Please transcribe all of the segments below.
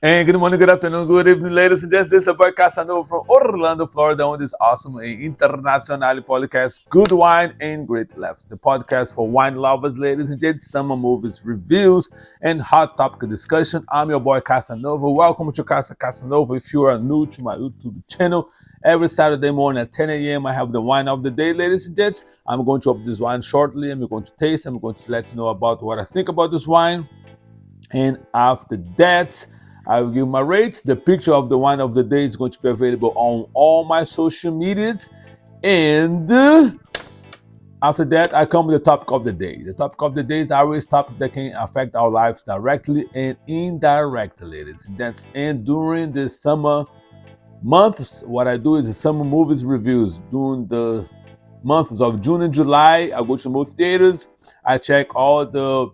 And good morning, good afternoon, good evening, ladies and gents. This is your boy Casanova from Orlando, Florida, on this awesome and international podcast, Good Wine and Great Laughs, the podcast for wine lovers, ladies and gents, summer movies, reviews, and hot topic discussion. I'm your boy Casanova. Welcome to Casa Casanova. If you are new to my YouTube channel, every Saturday morning at 10 a.m. I have the wine of the day, ladies and gents. I'm going to open this wine shortly. I'm going to taste. I'm going to let you know about what I think about this wine. And after that, I will give my rates. The picture of the wine of the day is going to be available on all my social medias. And after that, I come with the topic of the day. The topic of the day is always topic that can affect our lives directly and indirectly, ladies and gents. And during the summer months, what I do is the summer movies reviews. During the months of June and July, I go to movie theaters. I check all the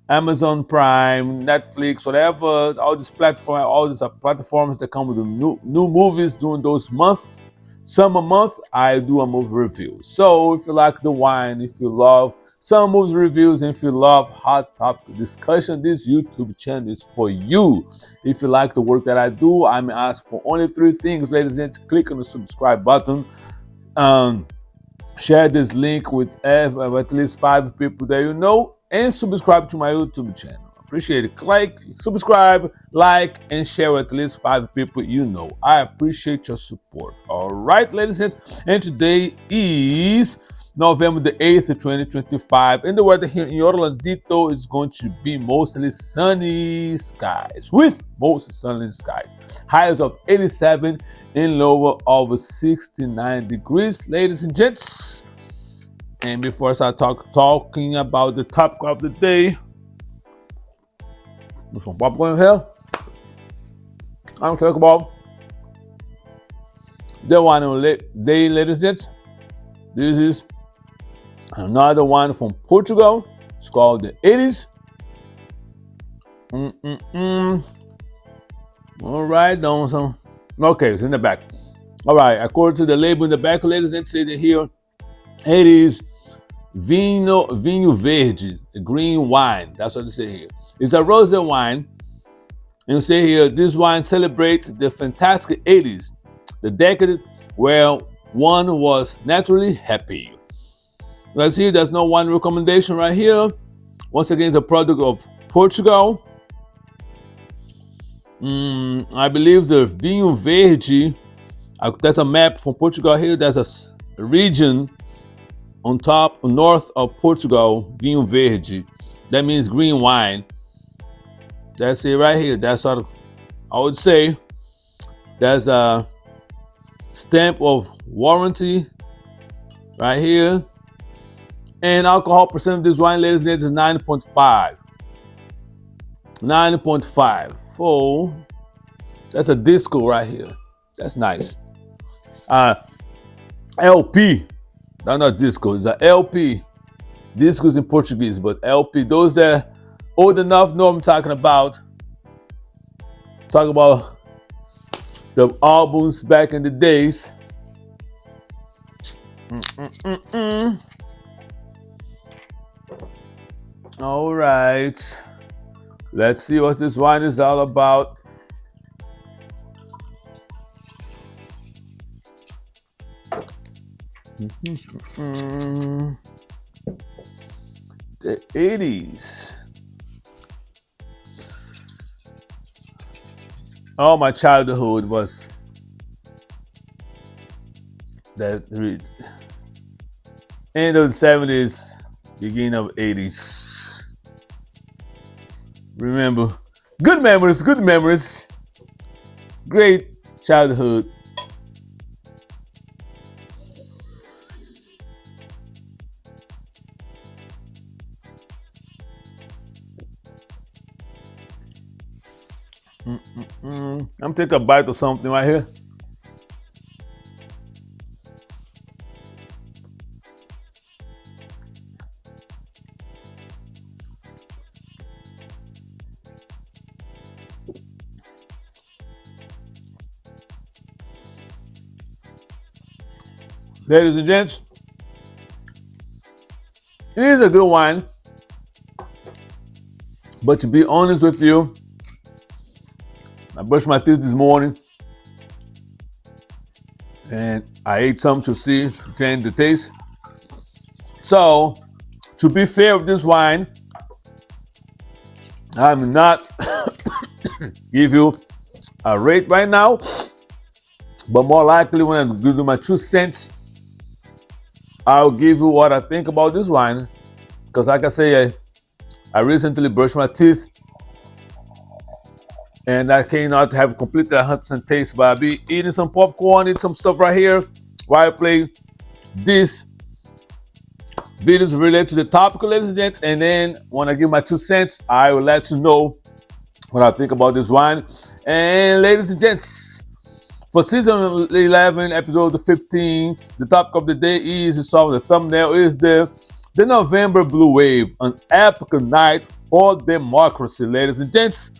Amazon Prime, Netflix, whatever, all these platforms that come with the new movies during those months. Summer month, I do a movie review. So if you like the wine, if you love some movie reviews, and if you love hot topic discussion, this YouTube channel is for you. If you like the work that I do, I'm asked for only 3 things, ladies and gents. Click on the subscribe button. Share this link with at least 5 people that you know, and subscribe to my YouTube channel. Appreciate it. Click, subscribe, like, and share with at least 5 people you know. I appreciate your support. All right, ladies and gents. And today is November the 8th, 2025. And the weather here in Orlando is going to be mostly sunny skies, with mostly sunny skies. Highs of 87 and lower of 69 degrees, ladies and gents. And before I start talking about the topic of the day, with some popcorn here, I'm talking about the wine of the day, ladies and gents. This is another wine from Portugal. It's called the 80s. All right, okay, it's in the back. All right, according to the label in the back, ladies and gents, say that here, it is vinho verde, green wine. That's what they say here. It's a rosé wine. And you say here, this wine celebrates the fantastic 80s, the decade where one was naturally happy. Let's see, there's no wine recommendation right here. Once again, it's a product of Portugal. I believe the vinho verde, that's a map from Portugal here. There's a region on top, north of Portugal, vinho verde. That means green wine. That's it right here. That's what I would say. There's a stamp of warranty right here. And alcohol percent of this wine, ladies and gentlemen, is 9.5. 9.5. Full. That's a disco right here. That's nice. LP. No, not disco. It's a LP. Disco is in Portuguese, but LP. Those that are old enough know what I'm talking about. Talk about the albums back in the days. All right. Let's see what this wine is all about. The 80s. All my childhood was that end of the 70s, beginning of 80s. Remember, good memories, great childhood. I'm taking a bite of something right here. Ladies and gents, it is a good wine, but to be honest with you, brushed my teeth this morning, and I ate some to change the taste. So, to be fair with this wine, I'm not give you a rate right now, but more likely when I give you my 2 cents, I'll give you what I think about this wine. Because like I say, I recently brushed my teeth, and I cannot have completely 100% taste, but I'll be eating some popcorn, eat some stuff right here while I play this videos related to the topic, ladies and gents. And then when I give my 2 cents, I will let you know what I think about this wine. And ladies and gents, for season 11, episode 15, the topic of the day is, you saw the thumbnail, is the November Blue Wave, an epic night for democracy, ladies and gents.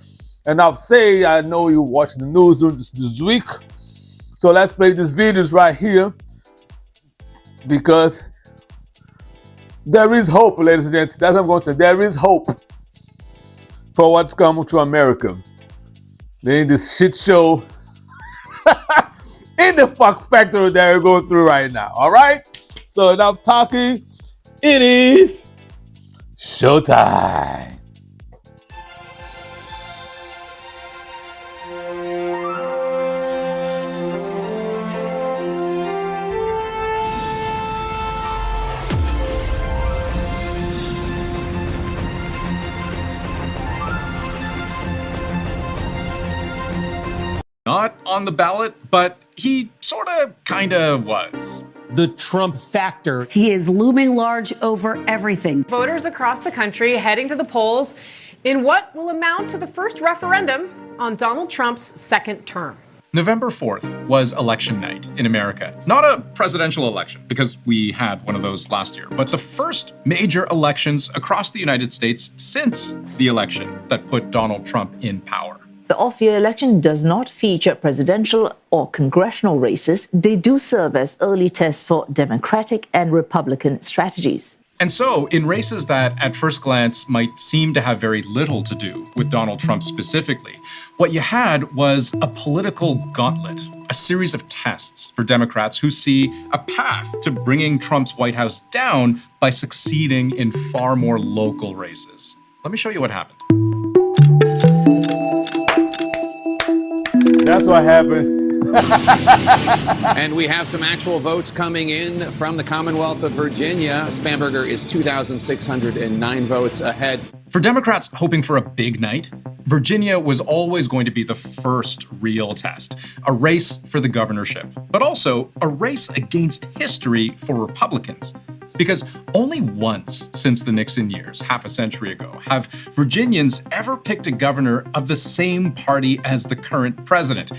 And I'll say, I know you're watching the news during this week, so let's play these videos right here, because there is hope, ladies and gents. That's what I'm going to say. There is hope for what's coming to America. In this shit show, in the fuck factory that we're going through right now. All right? So enough talking. It is showtime. Not on the ballot, but he sorta, kinda was. The Trump factor. He is looming large over everything. Voters across the country heading to the polls in what will amount to the first referendum on Donald Trump's second term. November 4th was election night in America. Not a presidential election, because we had one of those last year, but the first major elections across the United States since the election that put Donald Trump in power. The off-year election does not feature presidential or congressional races. They do serve as early tests for Democratic and Republican strategies. And so, in races that at first glance might seem to have very little to do with Donald Trump specifically, what you had was a political gauntlet, a series of tests for Democrats who see a path to bringing Trump's White House down by succeeding in far more local races. Let me show you what happened. That's what happened. And we have some actual votes coming in from the Commonwealth of Virginia. Spamberger is 2,609 votes ahead. For Democrats hoping for a big night, Virginia was always going to be the first real test, a race for the governorship, but also a race against history for Republicans. Because only once since the Nixon years, half a century ago, have Virginians ever picked a governor of the same party as the current president.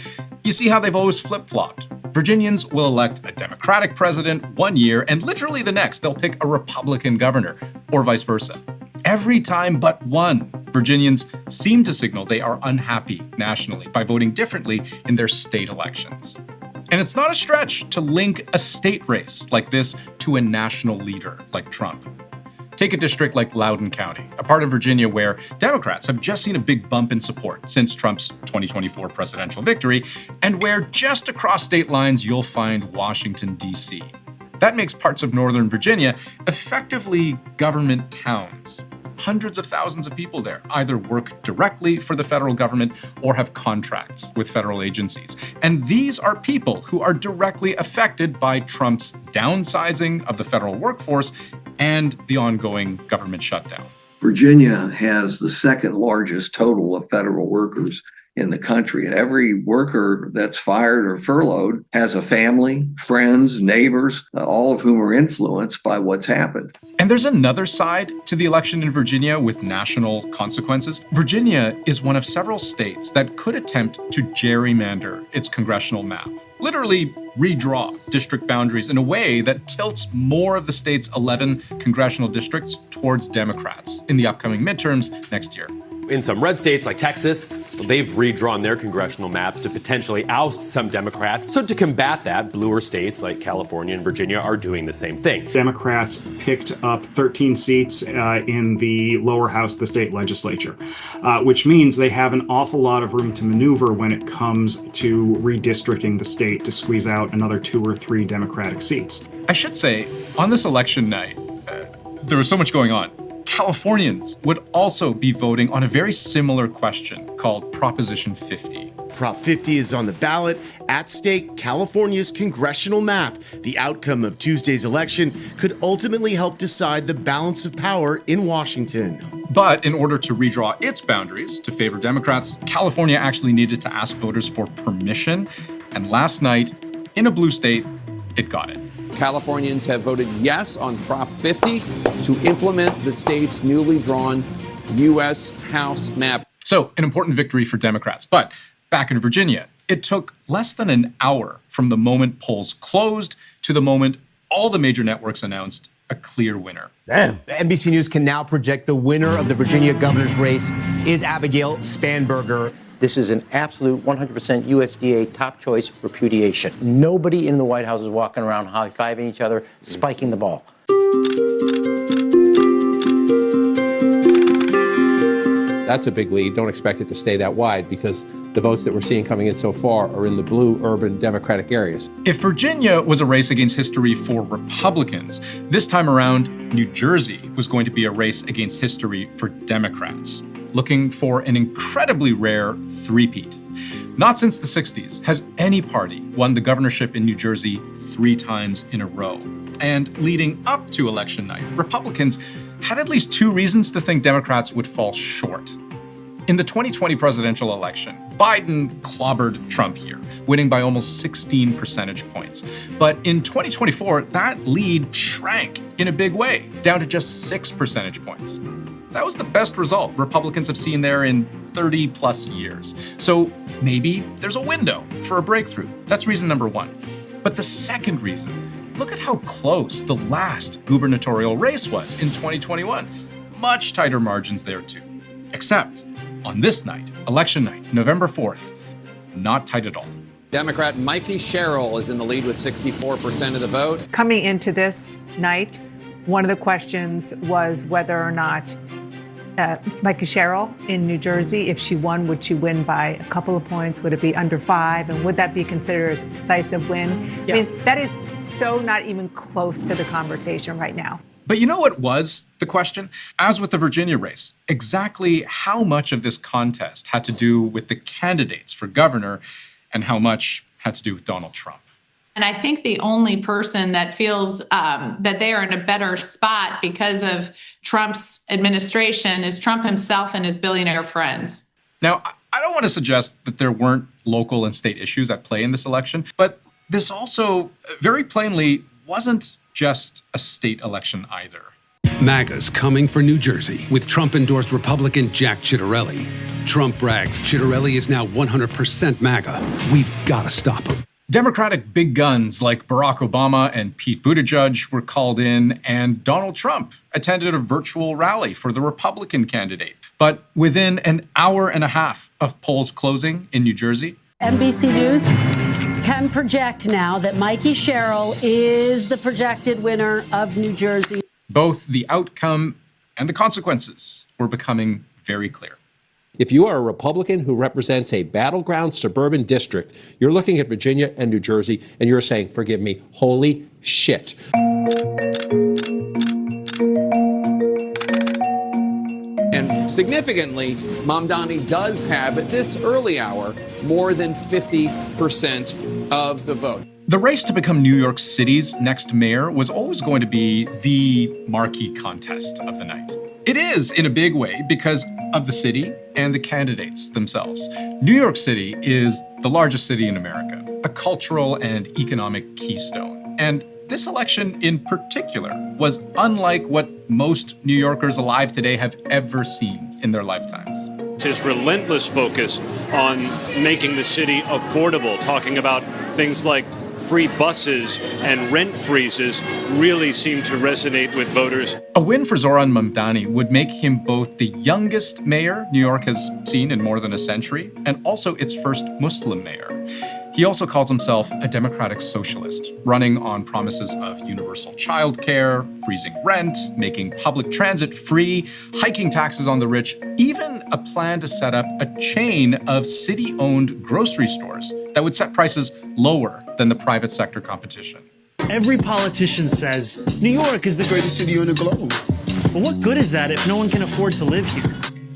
You see how they've always flip-flopped. Virginians will elect a Democratic president one year, and literally the next, they'll pick a Republican governor, or vice versa. Every time but one, Virginians seem to signal they are unhappy nationally by voting differently in their state elections. And it's not a stretch to link a state race like this to a national leader like Trump. Take a district like Loudoun County, a part of Virginia where Democrats have just seen a big bump in support since Trump's 2024 presidential victory, and where just across state lines you'll find Washington, D.C. That makes parts of Northern Virginia effectively government towns. Hundreds of thousands of people there either work directly for the federal government or have contracts with federal agencies. And these are people who are directly affected by Trump's downsizing of the federal workforce and the ongoing government shutdown. Virginia has the second largest total of federal workers in the country. And every worker that's fired or furloughed has a family, friends, neighbors, all of whom are influenced by what's happened. And there's another side to the election in Virginia with national consequences. Virginia is one of several states that could attempt to gerrymander its congressional map. Literally redraw district boundaries in a way that tilts more of the state's 11 congressional districts towards Democrats in the upcoming midterms next year. In some red states like Texas, they've redrawn their congressional maps to potentially oust some Democrats. So to combat that, bluer states like California and Virginia are doing the same thing. Democrats picked up 13 seats in the lower house of the state legislature, which means they have an awful lot of room to maneuver when it comes to redistricting the state to squeeze out another 2 or 3 Democratic seats. I should say, on this election night, there was so much going on. Californians would also be voting on a very similar question called Proposition 50. Prop 50 is on the ballot. At stake, California's congressional map. The outcome of Tuesday's election could ultimately help decide the balance of power in Washington. But in order to redraw its boundaries to favor Democrats, California actually needed to ask voters for permission. And last night, in a blue state, it got it. Californians have voted yes on Prop 50 to implement the state's newly drawn U.S. House map. So, an important victory for Democrats. But back in Virginia, it took less than an hour from the moment polls closed to the moment all the major networks announced a clear winner. Damn. NBC News can now project the winner of the Virginia governor's race is Abigail Spanberger. This is an absolute 100% USDA top choice repudiation. Nobody in the White House is walking around high-fiving each other, spiking the ball. That's a big lead. Don't expect it to stay that wide because the votes that we're seeing coming in so far are in the blue urban Democratic areas. If Virginia was a race against history for Republicans, this time around, New Jersey was going to be a race against history for Democrats, looking for an incredibly rare three-peat. Not since the 60s has any party won the governorship in New Jersey 3 times in a row. And leading up to election night, Republicans had at least 2 reasons to think Democrats would fall short. In the 2020 presidential election, Biden clobbered Trump here, winning by almost 16 percentage points. But in 2024, that lead shrank in a big way, down to just 6 percentage points. That was the best result Republicans have seen there in 30 plus years. So maybe there's a window for a breakthrough. That's reason number 1. But the second reason, look at how close the last gubernatorial race was in 2021. Much tighter margins there too. Except on this night, election night, November 4th, not tight at all. Democrat Mikey Sherrill is in the lead with 64% of the vote. Coming into this night, one of the questions was whether or not Mikey Sherrill in New Jersey, if she won, would she win by a couple of points? Would it be under 5? And would that be considered as a decisive win? Yeah. I mean, that is so not even close to the conversation right now. But you know what was the question? As with the Virginia race, exactly how much of this contest had to do with the candidates for governor and how much had to do with Donald Trump? And I think the only person that feels that they are in a better spot because of Trump's administration is Trump himself and his billionaire friends. Now, I don't want to suggest that there weren't local and state issues at play in this election, but this also very plainly wasn't just a state election either. MAGA's coming for New Jersey with Trump-endorsed Republican Jack Ciattarelli. Trump brags Ciattarelli is now 100% MAGA. We've got to stop him. Democratic big guns like Barack Obama and Pete Buttigieg were called in, and Donald Trump attended a virtual rally for the Republican candidate. But within an hour and a half of polls closing in New Jersey, NBC News can project now that Mikey Sherrill is the projected winner of New Jersey. Both the outcome and the consequences were becoming very clear. If you are a Republican who represents a battleground suburban district, you're looking at Virginia and New Jersey, and you're saying, forgive me, holy shit. And significantly, Mamdani does have, at this early hour, more than 50% of the vote. The race to become New York City's next mayor was always going to be the marquee contest of the night. It is, in a big way, because of the city and the candidates themselves. New York City is the largest city in America, a cultural and economic keystone. And this election in particular was unlike what most New Yorkers alive today have ever seen in their lifetimes. His relentless focus on making the city affordable, talking about things like free buses and rent freezes really seem to resonate with voters. A win for Zoran Mamdani would make him both the youngest mayor New York has seen in more than a century, and also its first Muslim mayor. He also calls himself a democratic socialist, running on promises of universal childcare, freezing rent, making public transit free, hiking taxes on the rich, even a plan to set up a chain of city-owned grocery stores that would set prices lower than the private sector competition. Every politician says New York is the greatest city on the globe. But what good is that if no one can afford to live here?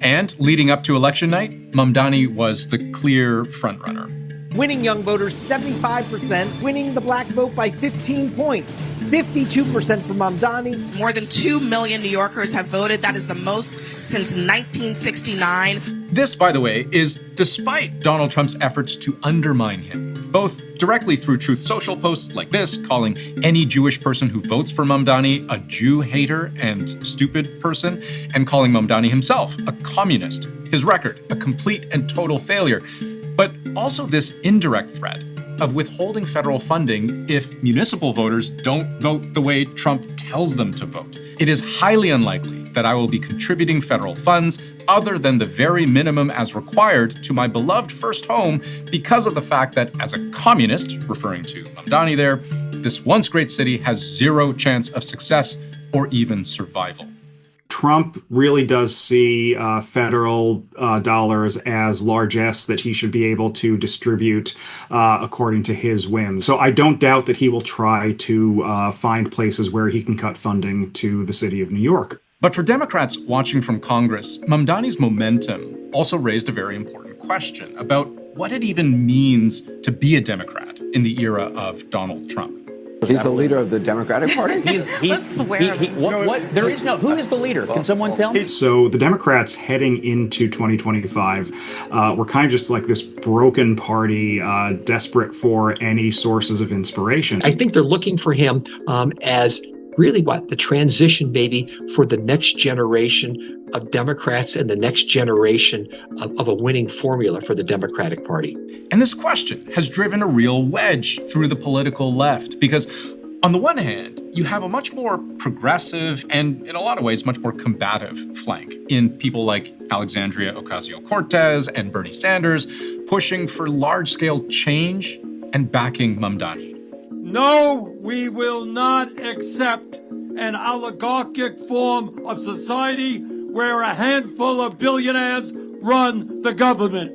And leading up to election night, Mamdani was the clear frontrunner. Winning young voters 75%, winning the black vote by 15 points. 52% for Mamdani. More than 2 million New Yorkers have voted. That is the most since 1969. This, by the way, is despite Donald Trump's efforts to undermine him, both directly through Truth Social posts like this, calling any Jewish person who votes for Mamdani a Jew hater and stupid person, and calling Mamdani himself a communist. His record, a complete and total failure. But also this indirect threat of withholding federal funding if municipal voters don't vote the way Trump tells them to vote. It is highly unlikely that I will be contributing federal funds other than the very minimum as required to my beloved first home because of the fact that as a communist, referring to Mamdani there, this once great city has zero chance of success or even survival. Trump really does see federal dollars as largesse that he should be able to distribute according to his whim. So I don't doubt that he will try to find places where he can cut funding to the city of New York. But for Democrats watching from Congress, Mamdani's momentum also raised a very important question about what it even means to be a Democrat in the era of Donald Trump. He's the leader of the Democratic Party? Let's swear. There is no. Who is the leader? Can someone tell me? So the Democrats heading into 2025 were kind of just like this broken party, desperate for any sources of inspiration. I think they're looking for him as really the transition baby for the next generation of Democrats and the next generation of a winning formula for the Democratic Party. And this question has driven a real wedge through the political left because on the one hand, you have a much more progressive and in a lot of ways much more combative flank in people like Alexandria Ocasio-Cortez and Bernie Sanders pushing for large-scale change and backing Mamdani. No, we will not accept an oligarchic form of society where a handful of billionaires run the government.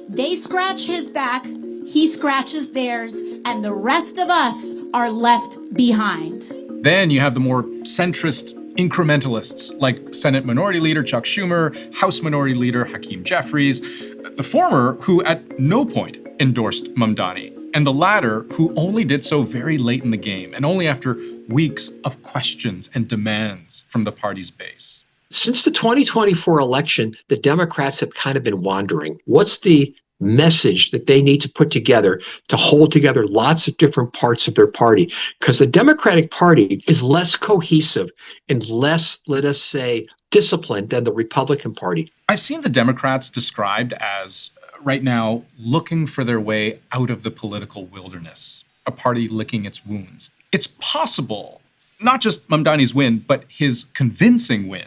They scratch his back, he scratches theirs, and the rest of us are left behind. Then you have the more centrist incrementalists like Senate Minority Leader Chuck Schumer, House Minority Leader Hakeem Jeffries, the former who at no point endorsed Mamdani, and the latter who only did so very late in the game and only after weeks of questions and demands from the party's base. Since the 2024 election, the Democrats have kind of been wandering. What's the message that they need to put together to hold together lots of different parts of their party? Because the Democratic Party is less cohesive and less, let us say, disciplined than the Republican Party. I've seen the Democrats described as, right now, looking for their way out of the political wilderness, a party licking its wounds. It's possible, not just Mamdani's win, but his convincing win.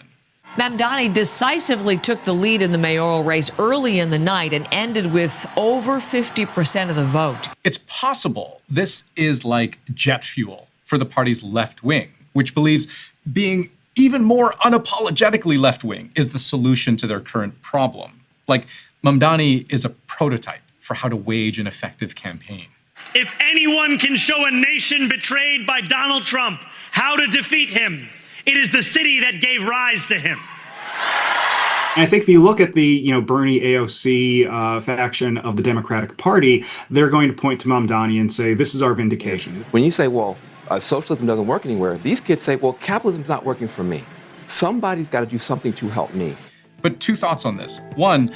Mamdani decisively took the lead in the mayoral race early in the night and ended with over 50% of the vote. It's possible this is like jet fuel for the party's left wing, which believes being even more unapologetically left wing is the solution to their current problem. Like Mamdani is a prototype for how to wage an effective campaign. If anyone can show a nation betrayed by Donald Trump how to defeat him, it is the city that gave rise to him. And I think if you look at the, Bernie AOC faction of the Democratic Party, they're going to point to Mamdani and say, this is our vindication. When you say, socialism doesn't work anywhere, these kids say, capitalism's not working for me. Somebody's got to do something to help me. But two thoughts on this. One,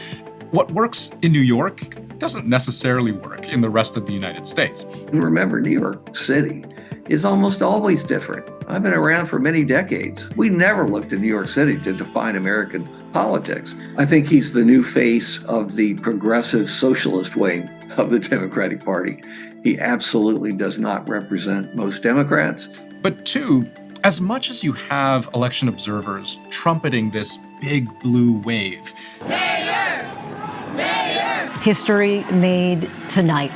what works in New York doesn't necessarily work in the rest of the United States. Remember, New York City is almost always different. I've been around for many decades. We never looked to New York City to define American politics. I think he's the new face of the progressive socialist wing of the Democratic Party. He absolutely does not represent most Democrats. But two, as much as you have election observers trumpeting this big blue wave, history made tonight.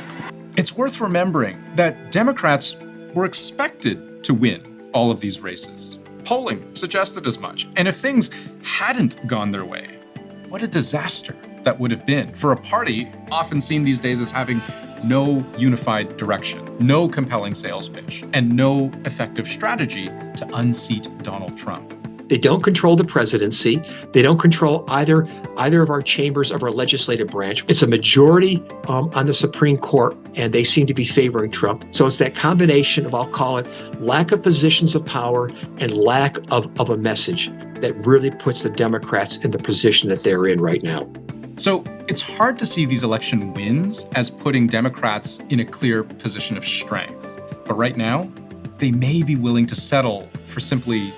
It's worth remembering that Democrats were expected to win all of these races. Polling suggested as much. And if things hadn't gone their way, what a disaster that would have been for a party often seen these days as having no unified direction, no compelling sales pitch, and no effective strategy to unseat Donald Trump. They don't control the presidency. They don't control either of our chambers of our legislative branch. It's a majority on the Supreme Court, and they seem to be favoring Trump. So it's that combination of, I'll call it, lack of positions of power and lack of a message that really puts the Democrats in the position that they're in right now. So it's hard to see these election wins as putting Democrats in a clear position of strength. But right now, they may be willing to settle for simply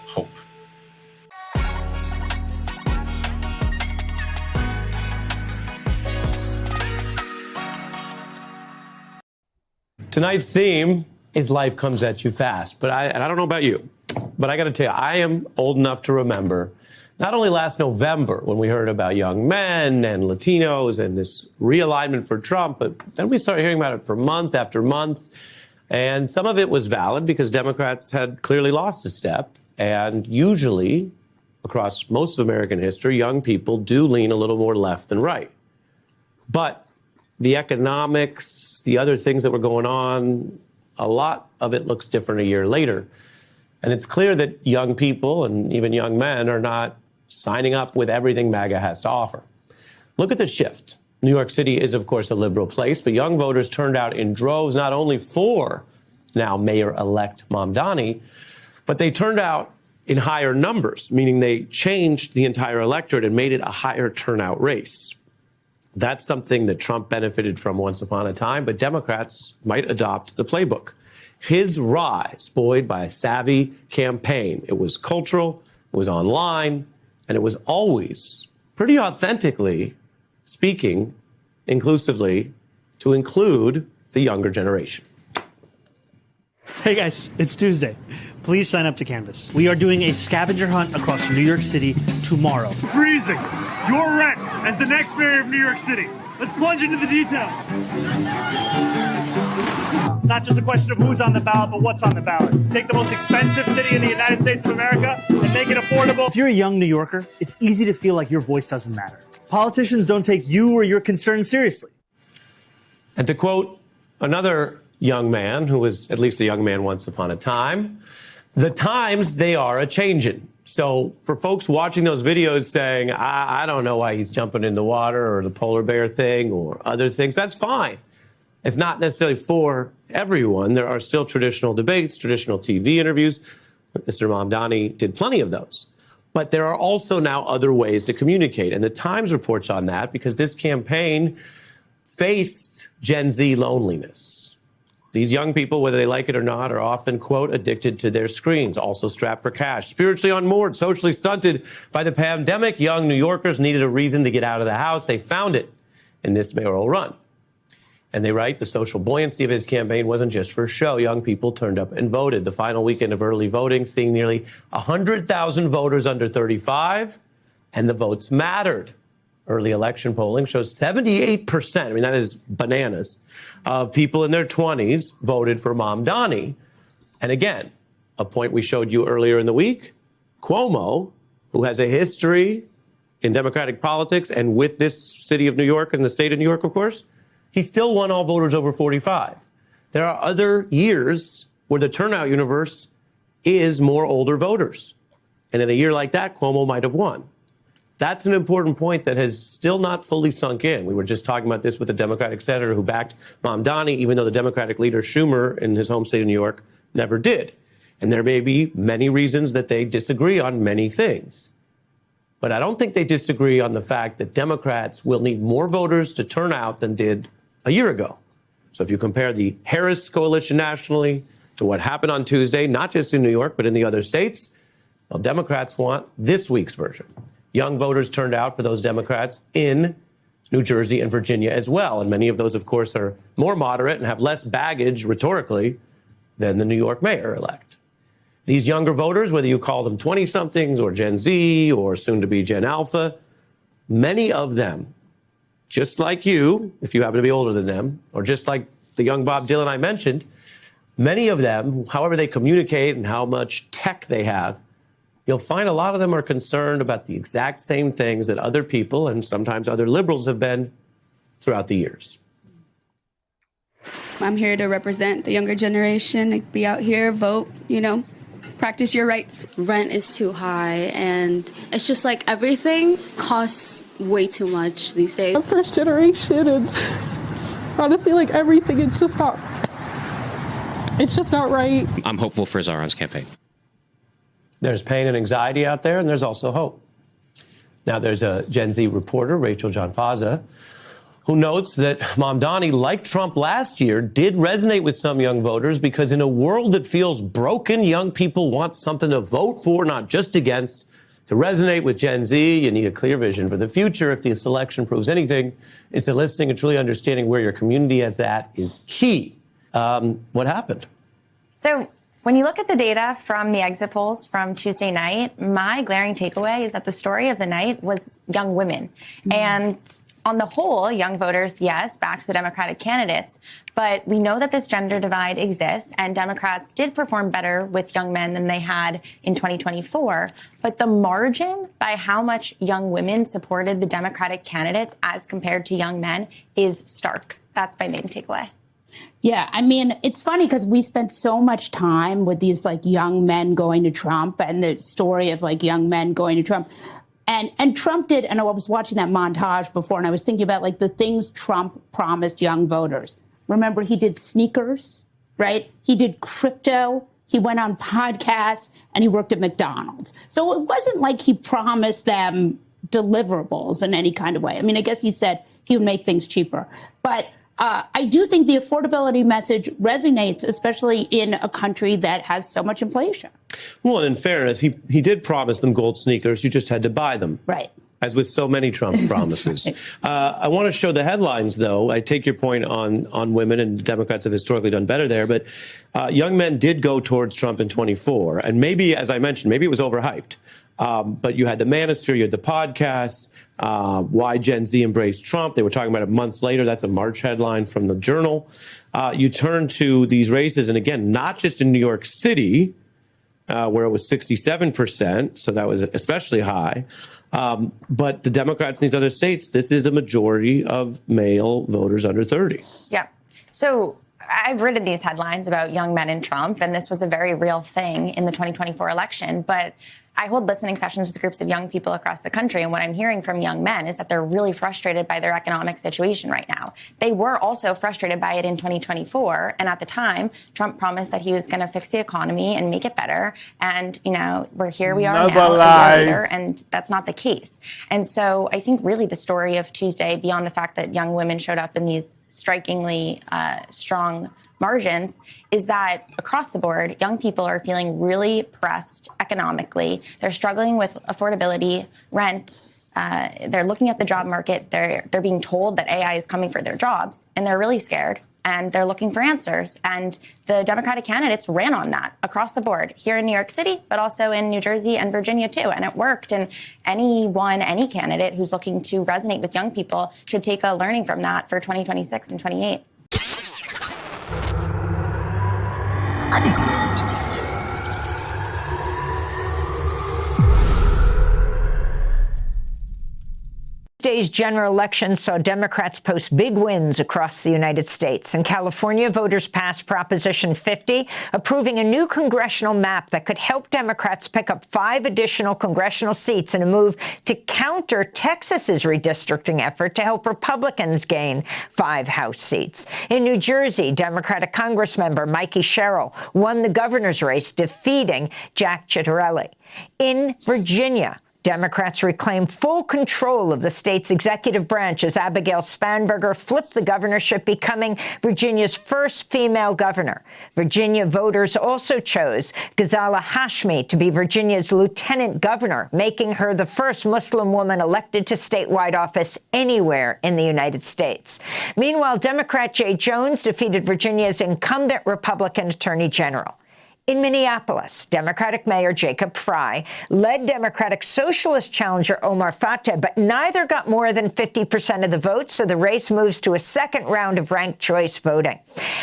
hope. Tonight's theme is life comes at you fast. But I don't know about you, but I got to tell you, I am old enough to remember not only last November when we heard about young men and Latinos and this realignment for Trump, but then we started hearing about it for month after month. And some of it was valid because Democrats had clearly lost a step. And usually, across most of American history, young people do lean a little more left than right. But the economics, the other things that were going on, a lot of it looks different a year later. And it's clear that young people and even young men are not signing up with everything MAGA has to offer. Look at the shift. New York City is, of course, a liberal place, but young voters turned out in droves, not only for now Mayor-elect Mamdani, but they turned out in higher numbers, meaning they changed the entire electorate and made it a higher turnout race. That's something that Trump benefited from once upon a time, but Democrats might adopt the playbook. His rise, buoyed by a savvy campaign. It was cultural, it was online, and it was always pretty authentically speaking inclusively to include the younger generation. Hey guys, it's Tuesday. Please sign up to Canvas. We are doing a scavenger hunt across New York City tomorrow. Freezing. Your rent as the next mayor of New York City. Let's plunge into the detail. It's not just a question of who's on the ballot, but what's on the ballot. Take the most expensive city in the United States of America and make it affordable. If you're a young New Yorker, it's easy to feel like your voice doesn't matter. Politicians don't take you or your concerns seriously. And to quote another young man, who was at least a young man once upon a time, the times, they are a-changin'. So for folks watching those videos saying, I don't know why he's jumping in the water or the polar bear thing or other things, that's fine. It's not necessarily for everyone. There are still traditional debates, traditional TV interviews. Mr. Mamdani did plenty of those. But there are also now other ways to communicate. And the Times reports on that because this campaign faced Gen Z loneliness. These young people, whether they like it or not, are often, quote, addicted to their screens, also strapped for cash. Spiritually unmoored, socially stunted by the pandemic, young New Yorkers needed a reason to get out of the house. They found it in this mayoral run. And they write the social buoyancy of his campaign wasn't just for show. Young people turned up and voted. The final weekend of early voting, seeing nearly 100,000 voters under 35, and the votes mattered. Early election polling shows 78%, I mean, that is bananas, of people in their 20s voted for Mamdani. And again, a point we showed you earlier in the week, Cuomo, who has a history in Democratic politics and with this city of New York and the state of New York, of course, he still won all voters over 45. There are other years where the turnout universe is more older voters. And in a year like that, Cuomo might have won. That's an important point that has still not fully sunk in. We were just talking about this with the Democratic senator who backed Mamdani, even though the Democratic leader Schumer in his home state of New York never did. And there may be many reasons that they disagree on many things. But I don't think they disagree on the fact that Democrats will need more voters to turn out than did a year ago. So if you compare the Harris coalition nationally to what happened on Tuesday, not just in New York, but in the other states, well, Democrats want this week's version. Young voters turned out for those Democrats in New Jersey and Virginia as well. And many of those, of course, are more moderate and have less baggage rhetorically than the New York mayor-elect. These younger voters, whether you call them 20-somethings or Gen Z or soon-to-be Gen Alpha, many of them, just like you, if you happen to be older than them, or just like the young Bob Dylan I mentioned, many of them, however they communicate and how much tech they have, you'll find a lot of them are concerned about the exact same things that other people and sometimes other liberals have been throughout the years. I'm here to represent the younger generation, like be out here, vote, practice your rights. Rent is too high, and it's just like everything costs way too much these days. I'm first generation, and honestly, like everything, it's just not right. I'm hopeful for Zoran's campaign. There's pain and anxiety out there, and there's also hope. Now, there's a Gen Z reporter, Rachel Janfaza, who notes that Mamdani, like Trump last year, did resonate with some young voters because in a world that feels broken, young people want something to vote for, not just against. To resonate with Gen Z, you need a clear vision for the future. If this election proves anything, it's that listening and truly understanding where your community is at is key. What happened? So when you look at the data from the exit polls from Tuesday night, my glaring takeaway is that the story of the night was young women. Mm-hmm. And on the whole, young voters, yes, backed the Democratic candidates. But we know that this gender divide exists, and Democrats did perform better with young men than they had in 2024. But the margin by how much young women supported the Democratic candidates as compared to young men is stark. That's my main takeaway. Yeah, I mean, it's funny because we spent so much time with these young men going to Trump and the story of young men going to Trump. And Trump did, and I was watching that montage before, and I was thinking about the things Trump promised young voters. Remember, he did sneakers, right? He did crypto. He went on podcasts, and he worked at McDonald's. So it wasn't like he promised them deliverables in any kind of way. I mean, I guess he said he would make things cheaper. But I do think the affordability message resonates, especially in a country that has so much inflation. Well, and in fairness, he did promise them gold sneakers. You just had to buy them. Right. As with so many Trump promises. Right. I want to show the headlines, though. I take your point on women, and Democrats have historically done better there. But young men did go towards Trump in 24. And maybe, as I mentioned, maybe it was overhyped. But you had the manosphere, you had the podcasts, why Gen Z embraced Trump. They were talking about it months later. That's a March headline from the Journal. You turn to these races, and again, not just in New York City, where it was 67%, so that was especially high. But the Democrats in these other states, this is a majority of male voters under 30. Yeah. So I've written these headlines about young men and Trump, and this was a very real thing in the 2024 election. But I hold listening sessions with groups of young people across the country, and what I'm hearing from young men is that they're really frustrated by their economic situation right now. They were also frustrated by it in 2024, and at the time, Trump promised that he was going to fix the economy and make it better, and, we are now, a year later, and that's not the case. And so I think really the story of Tuesday, beyond the fact that young women showed up in these strikingly strong margins, is that across the board, young people are feeling really pressed economically. They're struggling with affordability, rent. They're looking at the job market. They're being told that AI is coming for their jobs, and they're really scared, and they're looking for answers. And the Democratic candidates ran on that across the board here in New York City, but also in New Jersey and Virginia, too. And it worked. And any candidate who's looking to resonate with young people should take a learning from that for 2026 and 28. Tuesday's general election saw Democrats post big wins across the United States. In California, voters passed Proposition 50, approving a new congressional map that could help Democrats pick up 5 additional congressional seats in a move to counter Texas's redistricting effort to help Republicans gain 5 House seats. In New Jersey, Democratic Congressmember Mikey Sherrill won the governor's race, defeating Jack Ciattarelli. In Virginia, Democrats reclaim full control of the state's executive branch as Abigail Spanberger flipped the governorship, becoming Virginia's first female governor. Virginia voters also chose Ghazala Hashmi to be Virginia's lieutenant governor, making her the first Muslim woman elected to statewide office anywhere in the United States. Meanwhile, Democrat Jay Jones defeated Virginia's incumbent Republican Attorney General. In Minneapolis, Democratic Mayor Jacob Frey led Democratic Socialist challenger Omar Fateh, but neither got more than 50% of the votes, so the race moves to a second round of ranked choice voting.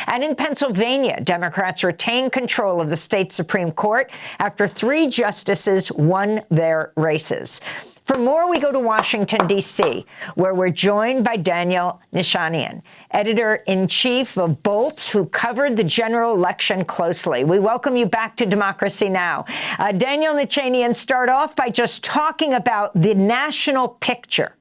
And in Pennsylvania, Democrats retain control of the state Supreme Court after 3 justices won their races. For more, we go to Washington, D.C., where we're joined by Daniel Nishanian, editor-in-chief of Bolt, who covered the general election closely. We welcome you back to Democracy Now! Daniel Nishanian, start off by just talking about the national picture.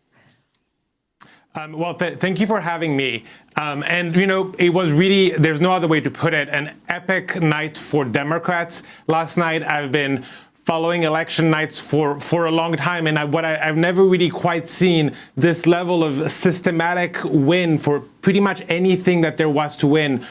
Well, thank you for having me. And, you know, it was really, there's no other way to put it, an epic night for Democrats. Last night, I've been following election nights for a long time, and I've never really quite seen this level of systematic win for pretty much anything that there was to win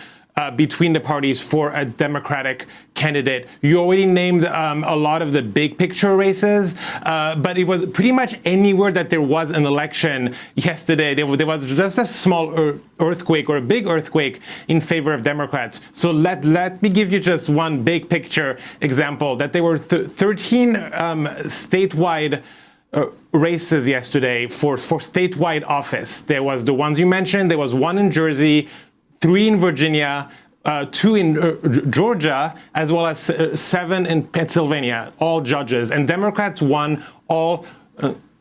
between the parties for a Democratic candidate. You already named a lot of the big picture races, but it was pretty much anywhere that there was an election yesterday, there was just a small earthquake or a big earthquake in favor of Democrats. So let me give you just one big picture example, that there were 13 statewide races yesterday for statewide office. There was the ones you mentioned, there was 1 in Jersey, 3 in Virginia, 2 in Georgia, as well as 7 in Pennsylvania, all judges. And Democrats won all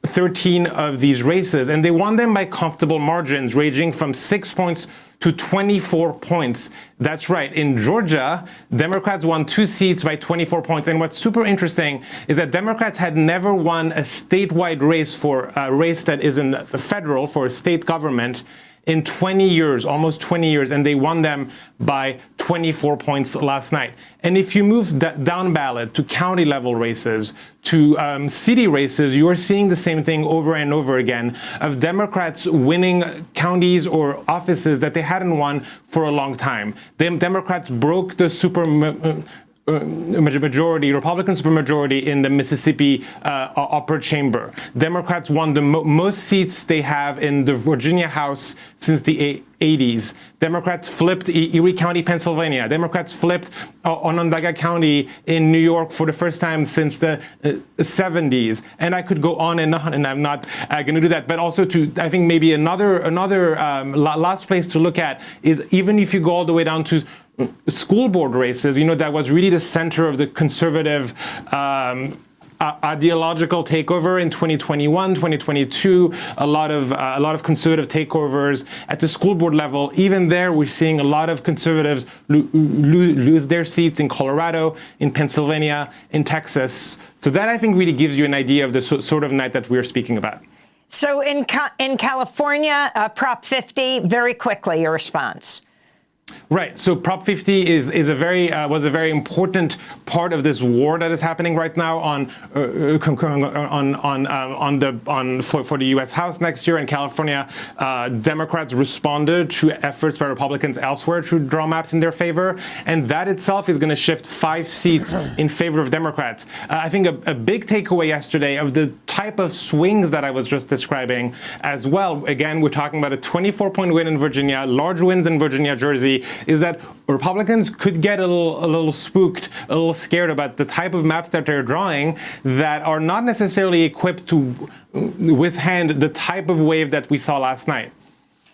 13 of these races, and they won them by comfortable margins, ranging from 6 points to 24 points. That's right. In Georgia, Democrats won 2 seats by 24 points. And what's super interesting is that Democrats had never won a statewide race for a race that isn't federal, for a state government, in 20 years, almost 20 years, and they won them by 24 points last night. And if you move down ballot to county level races, to city races, you are seeing the same thing over and over again, of Democrats winning counties or offices that they hadn't won for a long time. Democrats broke the majority, Republican supermajority in the Mississippi upper chamber. Democrats won the most seats they have in the Virginia House since the 80s. Democrats flipped Erie County, Pennsylvania. Democrats flipped Onondaga County in New York for the first time since the 70s. And I could go on, and I'm not going to do that. But also, I think maybe another last place to look at is, even if you go all the way down to school board races, you know, that was really the center of the conservative ideological takeover in 2021, 2022, a lot of conservative takeovers at the school board level. Even there, we're seeing a lot of conservatives lose their seats in Colorado, in Pennsylvania, in Texas. So that, I think, really gives you an idea of the sort of night that we're speaking about. So in California, Prop 50, very quickly, your response. Right. So Prop 50 was a very important part of this war that is happening right now for the U.S. House next year in California. Democrats responded to efforts by Republicans elsewhere to draw maps in their favor, and that itself is going to shift 5 seats in favor of Democrats. I think a big takeaway yesterday of the type of swings that I was just describing as well. Again, we're talking about a 24-point win in Virginia, large wins in Virginia, Jersey, is that Republicans could get a little spooked, a little scared about the type of maps that they're drawing that are not necessarily equipped to withstand the type of wave that we saw last night.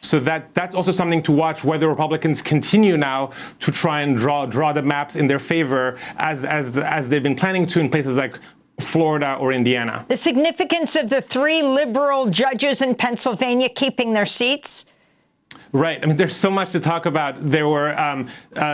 So that's also something to watch, whether Republicans continue now to try and draw the maps in their favor as they've been planning to in places like Florida or Indiana. The significance of the 3 liberal judges in Pennsylvania keeping their seats? Right. I mean, there's so much to talk about. There were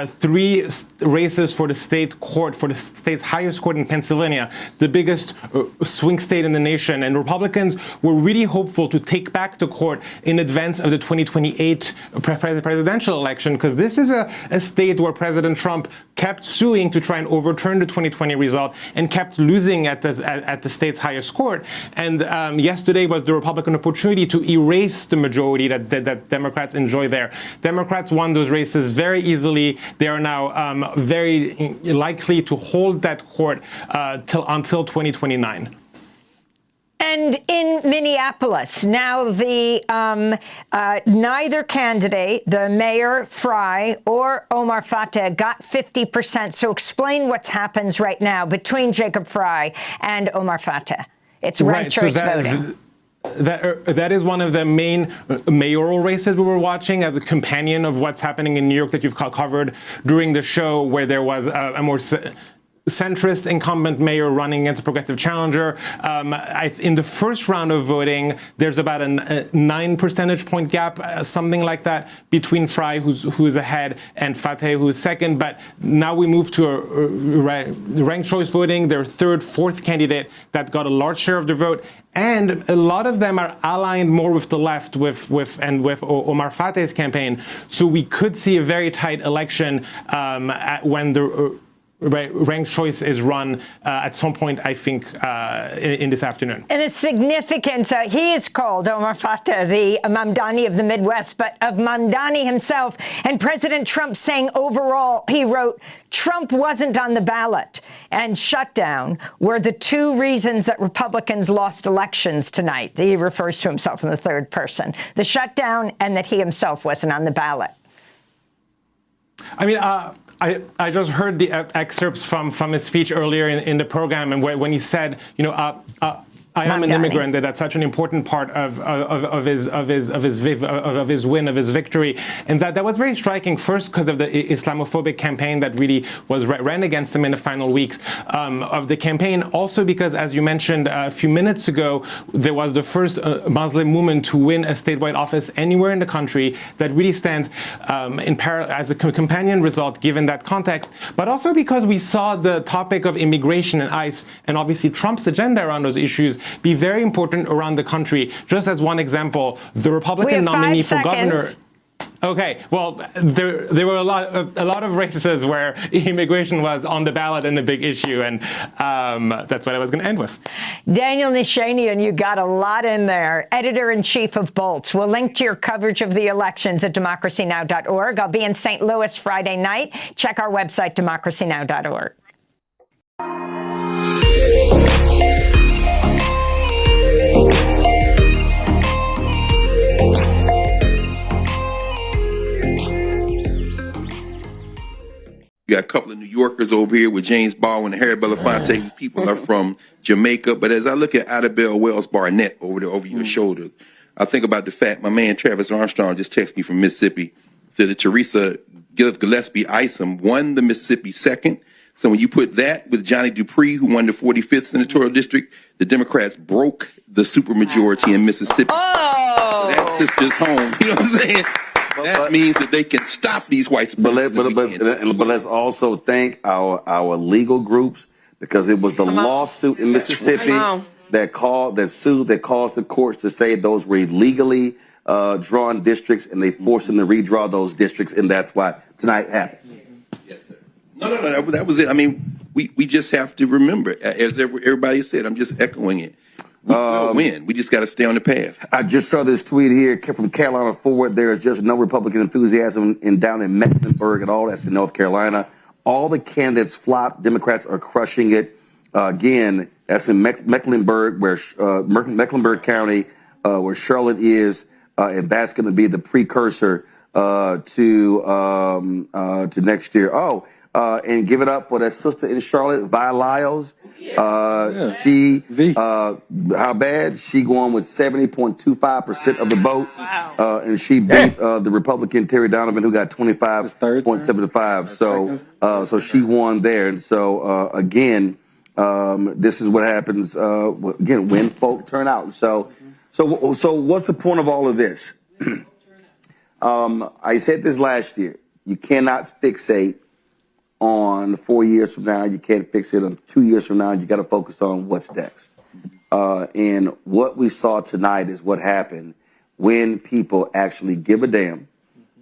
3 races for the state court, for the state's highest court in Pennsylvania, the biggest swing state in the nation. And Republicans were really hopeful to take back the court in advance of the 2028 presidential election, because this is a state where President Trump kept suing to try and overturn the 2020 result and kept losing at the state's highest court. And yesterday was the Republican opportunity to erase the majority that Democrats enjoy there. Democrats won those races very easily. They are now very likely to hold that court until 2029. And in Minneapolis, now the neither candidate, the mayor, Frey, or Omar Fateh, got 50%. So explain what happens right now between Jacob Frey and Omar Fateh. It's ranked choice voting. That is one of the main mayoral races we were watching as a companion of what's happening in New York that you've covered during the show, where there was a more centrist incumbent mayor running against a progressive challenger. In the first round of voting, there's about a 9 percentage point gap, something like that, between Frey, who's ahead, and Fateh, who's second. But now we move to a ranked choice voting. Their third, fourth candidate that got a large share of the vote. And a lot of them are aligned more with the left, with Omar Fateh's campaign. So we could see a very tight election when the ranked choice is run at some point, I think, in this afternoon. And it's significant. He is called Omar Fateh, the Mamdani of the Midwest, but of Mamdani himself. And President Trump saying overall, he wrote, Trump wasn't on the ballot and shutdown were the 2 reasons that Republicans lost elections tonight. He refers to himself in the third person. The shutdown and that he himself wasn't on the ballot. I mean, I just heard the excerpts from his speech earlier in the program, and when he said, I am an immigrant, that's such an important part of his win, of his victory. And that was very striking, first because of the Islamophobic campaign that really was ran against him in the final weeks of the campaign. Also because, as you mentioned a few minutes ago, there was the first Muslim woman to win a statewide office anywhere in the country. That really stands in parallel as a companion result, given that context. But also because we saw the topic of immigration and ICE, and obviously Trump's agenda around those issues, be very important around the country. Just as one example, the Republican nominee for governor. Okay, well, there were a lot of races where immigration was on the ballot and a big issue, and that's what I was going to end with. Daniel Nishanian, you got a lot in there. Editor-in-chief of Bolts. We'll link to your coverage of the elections at democracynow.org. I'll be in St. Louis Friday night. Check our website, democracynow.org. You got a couple of New Yorkers over here with James Baldwin and Harry Belafonte. People are from Jamaica. But as I look at Idabelle Wells Barnett over your shoulder, I think about the fact my man Travis Armstrong just texted me from Mississippi, said that Teresa Gillespie Isom won the Mississippi 2nd. So when you put that with Johnny Dupree, who won the 45th senatorial district, the Democrats broke the supermajority in Mississippi. Oh! So that sister's home. You know what I'm saying? That means that they can stop these white supremacists. But let's also thank our legal groups, because it was the lawsuit in Mississippi that caused the courts to say those were illegally drawn districts, and they forced them to redraw those districts, and that's why tonight happened. Yes, sir. No, that was it. I mean, we just have to remember, as everybody said, I'm just echoing it. We will win. We just got to stay on the path. I just saw this tweet here from Carolina Forward. There is just no Republican enthusiasm down in Mecklenburg at all. That's in North Carolina. All the candidates flopped. Democrats are crushing it. Again, that's in Mecklenburg, Mecklenburg County, where Charlotte is, and that's going to be the precursor to next year. And give it up for that sister in Charlotte, Vi Lyles. How bad? She won with 70.25% of the vote. Wow. And she beat the Republican Terry Donovan, who got 25.75. So she won there. And so, again, this is what happens, again, when folk turn out. So what's the point of all of this? I said this last year. You cannot fixate on 4 years from now. You can't fixate on 2 years from now. You got to focus on what's next. And what we saw tonight is what happened when people actually give a damn,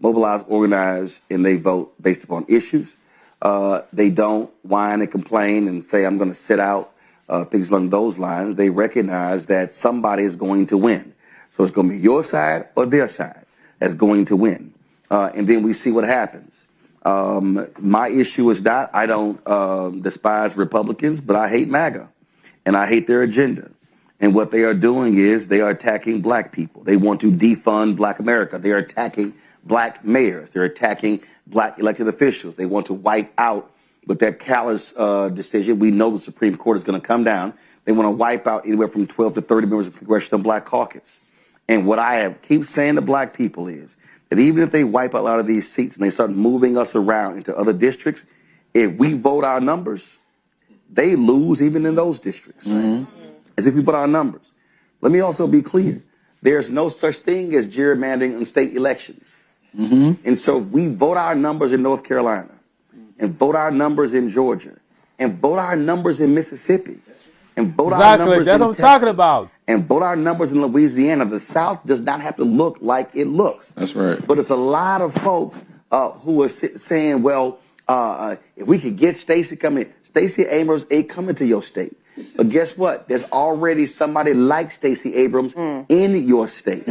mobilize, organize, and they vote based upon issues. They don't whine and complain and say, I'm going to sit out, things along those lines. They recognize that somebody is going to win. So it's going to be your side or their side that's going to win. And then we see what happens. My issue is not, I don't despise Republicans, but I hate MAGA and I hate their agenda. And what they are doing is they are attacking black people. They want to defund black America. They are attacking black mayors. They're attacking black elected officials. They want to wipe out with that callous decision. We know the Supreme Court is going to come down. They want to wipe out anywhere from 12 to 30 members of the Congressional Black Caucus. And what I keep saying to black people is that even if they wipe out a lot of these seats and they start moving us around into other districts, if we vote our numbers, they lose even in those districts. As if we put our numbers. Let me also be clear. There's no such thing as gerrymandering in state elections. And so we vote our numbers in North Carolina and vote our numbers in Georgia and vote our numbers in Mississippi and vote our numbers in Texas. Talking about. And vote our numbers in Louisiana. The South does not have to look like it looks. That's right. But it's a lot of folk who are saying, well, if we could get Stacey coming, Stacey Abrams ain't coming to your state. But guess what? There's already somebody like Stacey Abrams in your state.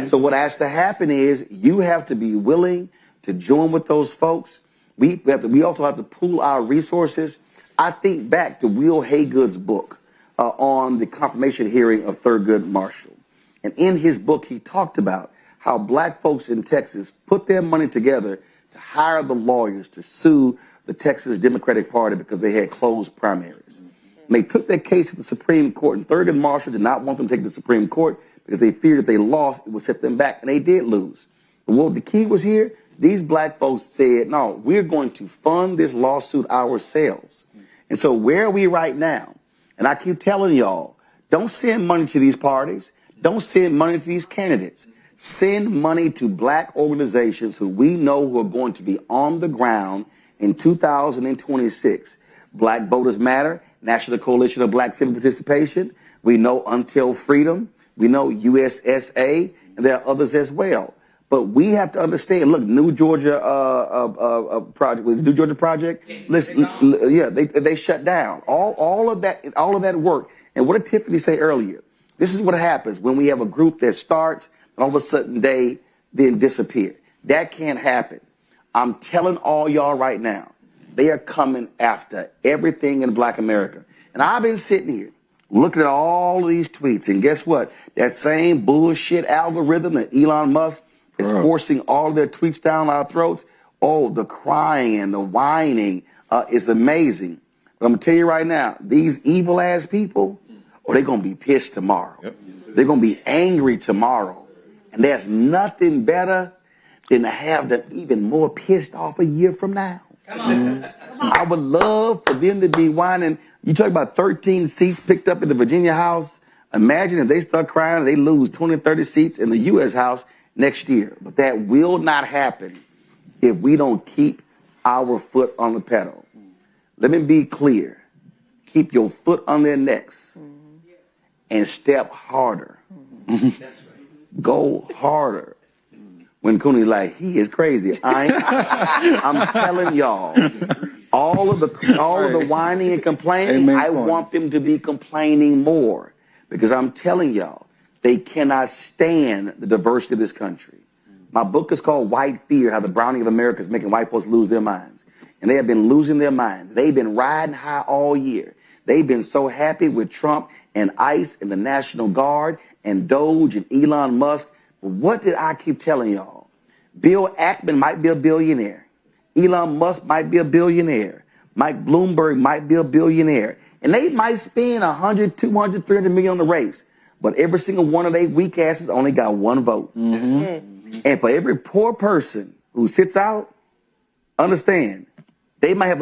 So what has to happen is you have to be willing to join with those folks. We also have to pool our resources. I think back to Will Haygood's book on the confirmation hearing of Thurgood Marshall. And in his book, he talked about how black folks in Texas put their money together to hire the lawyers to sue the Texas Democratic Party because they had closed primaries. And they took that case to the Supreme Court, and Thurgood Marshall did not want them to take it to the Supreme Court because they feared if they lost, it would set them back, and they did lose. But what the key was here, these black folks said, no, we're going to fund this lawsuit ourselves. And so where are we right now? And I keep telling y'all, don't send money to these parties. Don't send money to these candidates. Send money to black organizations who we know who are going to be on the ground in 2026. Black Voters Matter, National Coalition of Black Civic Participation. We know Until Freedom. We know USSA, and there are others as well. But we have to understand, look, New Georgia Project, was it New Georgia Project? Listen, yeah, they shut down. All of that work. And what did Tiffany say earlier? This is what happens when we have a group that starts and all of a sudden they then disappear. That can't happen. I'm telling all y'all right now, they are coming after everything in Black America. And I've been sitting here looking at all of these tweets, and guess what? That same bullshit algorithm that Elon Musk is forcing all of their tweets down our throats. Oh, the crying and the whining is amazing. But I'm going to tell you right now, these evil ass people, they're going to be pissed tomorrow. Yep. They're going to be angry tomorrow. And there's nothing better than to have them even more pissed off a year from now. Come on. I would love for them to be whining. You talk about 13 seats picked up in the Virginia House. Imagine if they start crying and they lose 20, 30 seats in the U.S. House next year. But that will not happen if we don't keep our foot on the pedal. Let me be clear. Keep your foot on their necks and step harder. Go harder. When Cooney's like, he is crazy. I'm telling y'all, all of the whining and complaining, I want them to be complaining more. Because I'm telling y'all, they cannot stand the diversity of this country. My book is called White Fear, How the Browning of America is Making White Folks Lose Their Minds. And they have been losing their minds. They've been riding high all year. They've been so happy with Trump and ICE and the National Guard and Doge and Elon Musk. But what did I keep telling y'all? Bill Ackman might be a billionaire. Elon Musk might be a billionaire. Mike Bloomberg might be a billionaire. And they might spend 100, 200, 300 million on the race. But every single one of they weak asses only got one vote. And for every poor person who sits out, understand, they might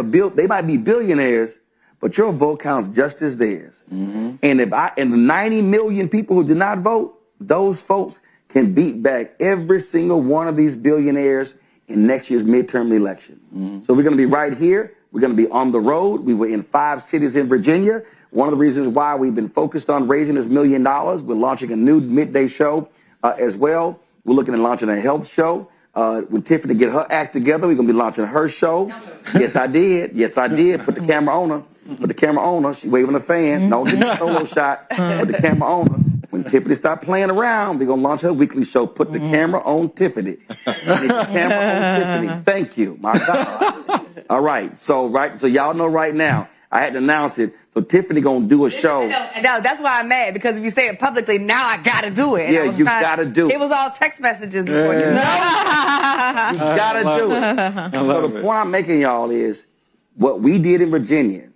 be billionaires, but your vote counts just as theirs. And the 90 million people who did not vote, those folks can beat back every single one of these billionaires in next year's midterm election. So we're going to be right here. We're going to be on the road. We were in 5 cities in Virginia. One of the reasons why we've been focused on raising this $1 million. We're launching a new midday show as well. We're looking at launching a health show. When Tiffany get her act together, we're going to be launching her show. Yes, I did. Yes, I did. Put the camera on her. Put the camera on her. She waving a fan. No, get the solo shot. Put the camera on her. When Tiffany stop playing around, we're going to launch her weekly show. Put the camera on Tiffany. Put the camera on Tiffany. Thank you. My God. All right. So y'all know right now, I had to announce it. So Tiffany going to do a show. No, that's why I'm mad, because if you say it publicly, now I got to do it. Yeah, you got to do it. It was all text messages before. You got to do it. So the point I'm making, y'all, is what we did in Virginia,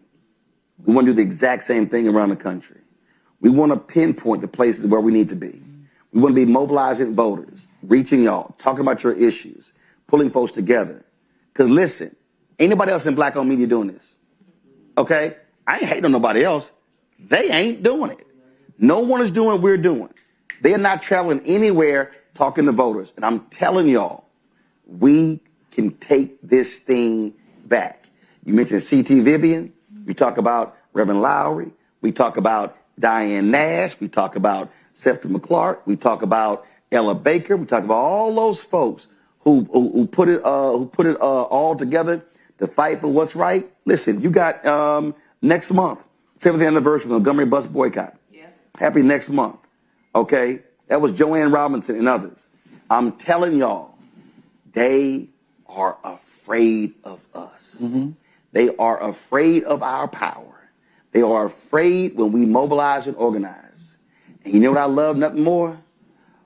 we want to do the exact same thing around the country. We want to pinpoint the places where we need to be. We want to be mobilizing voters, reaching y'all, talking about your issues, pulling folks together. Because listen, ain't nobody else in black-owned media doing this. Okay? I ain't hating on nobody else. They ain't doing it. No one is doing what we're doing. They're not traveling anywhere talking to voters. And I'm telling y'all, we can take this thing back. You mentioned C.T. Vivian. We talk about Reverend Lowry. We talk about Diane Nash. We talk about Septima Clark. We talk about Ella Baker. We talk about all those folks who put it all together to fight for what's right. Listen, you got next month, 7th anniversary of the Montgomery bus boycott. Yeah. Happy next month. Okay? That was Joanne Robinson and others. I'm telling y'all, they are afraid of us. They are afraid of our power. They are afraid when we mobilize and organize. And you know what I love nothing more?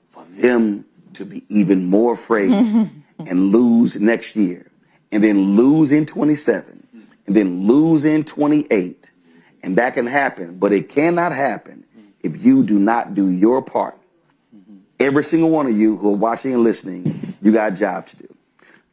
For them to be even more afraid and lose next year. And then lose in 27. And then lose in 28. And that can happen. But it cannot happen if you do not do your part. Every single one of you who are watching and listening, you got a job to do.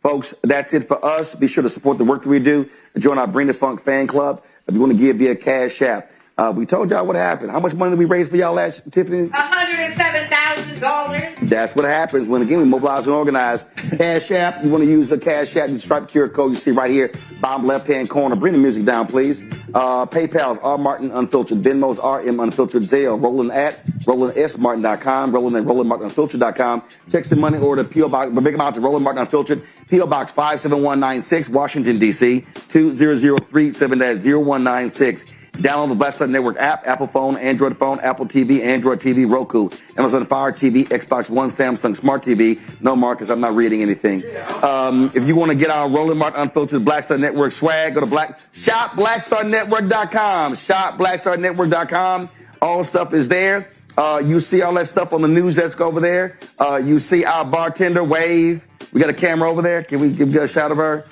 Folks, that's it for us. Be sure to support the work that we do. Join our Bring the Funk fan club. If you want to give via Cash App. We told y'all what happened. How much money did we raise for y'all last, Tiffany? $107,000. That's what happens when, again, we mobilize and organize. Cash App, you want to use the Cash App, you stripe QR code you see right here, bottom left-hand corner. Bring the music down, please. PayPal's R. Martin Unfiltered. Venmo's RM Unfiltered. Zelle. Roland at RolandSMartin.com. Roland at RolandMartinUnfiltered.com. Check some money order. P.O. Box, big amount to Roland Martin Unfiltered. P.O. Box 57196, Washington, D.C. 20037-0196. Download the Black Star Network app, Apple phone, Android phone, Apple TV, Android TV, Roku, Amazon Fire TV, Xbox One, Samsung Smart TV. No, Marcus, I'm not reading anything. If you want to get our Roland Martin Unfiltered Black Star Network swag, go to shopblackstarnetwork.com. Shopblackstarnetwork.com. All the stuff is there. You see all that stuff on the news desk over there. You see our bartender, Wave. We got a camera over there. Can we give a shout of her?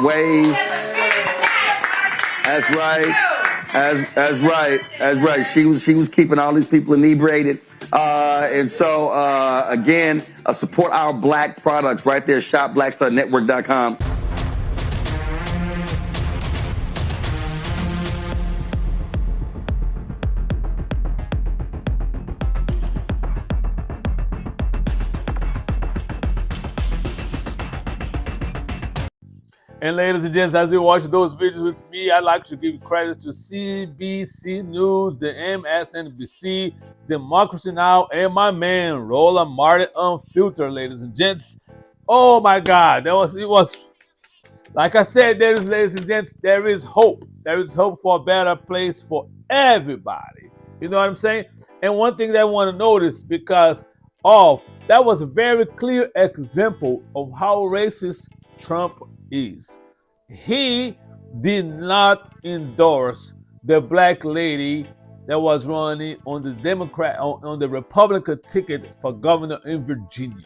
Wave. That's right. That's right. She was keeping all these people inebriated. And so, again, support our black products right there. ShopBlackStarNetwork.com. And ladies and gents, as you watch those videos with me, I'd like to give credit to CBC News, the MSNBC, Democracy Now!, and my man, Roland Martin Unfiltered, ladies and gents. Oh my God, it was, like I said, ladies and gents, there is hope. There is hope for a better place for everybody. You know what I'm saying? And one thing that I want to notice, because that was a very clear example of how racist Trump is. He did not endorse the black lady that was running on the on the Republican ticket for governor in Virginia.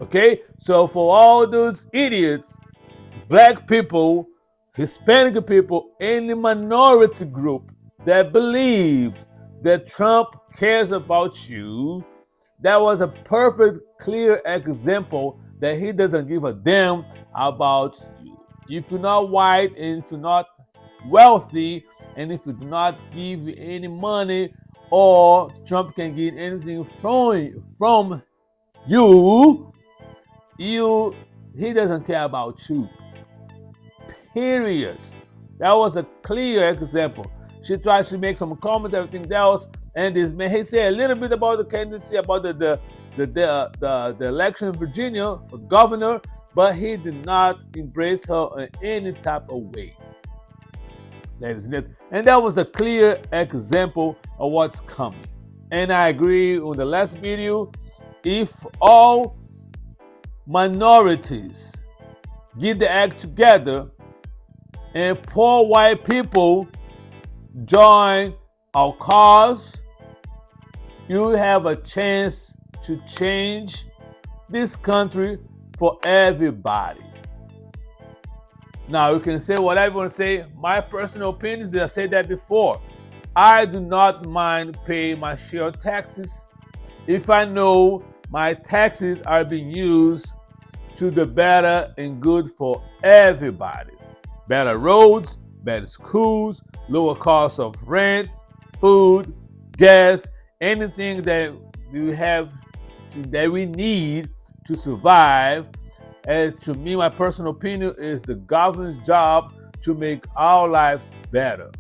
Okay, so for all those idiots, black people, Hispanic people, any minority group that believes that Trump cares about you, that was a perfect, clear example that he doesn't give a damn about you. If you're not white, and if you're not wealthy, and if you do not give any money or Trump can get anything from you, he doesn't care about you. Period. That was a clear example. She tried to make some comments, everything else, and this man, he said a little bit about the candidacy, about the election in Virginia for governor, but he did not embrace her in any type of way. Ladies and gentlemen, and that was a clear example of what's coming. And I agree on the last video, if all minorities get the act together and poor white people join our cause, you have a chance to change this country for everybody. Now, you can say whatever you want to say. My personal opinion is that I said that before. I do not mind paying my share of taxes if I know my taxes are being used to the better and good for everybody. Better roads, better schools, lower cost of rent, food, gas, anything that you have that we need to survive. As to me, my personal opinion is the government's job to make our lives better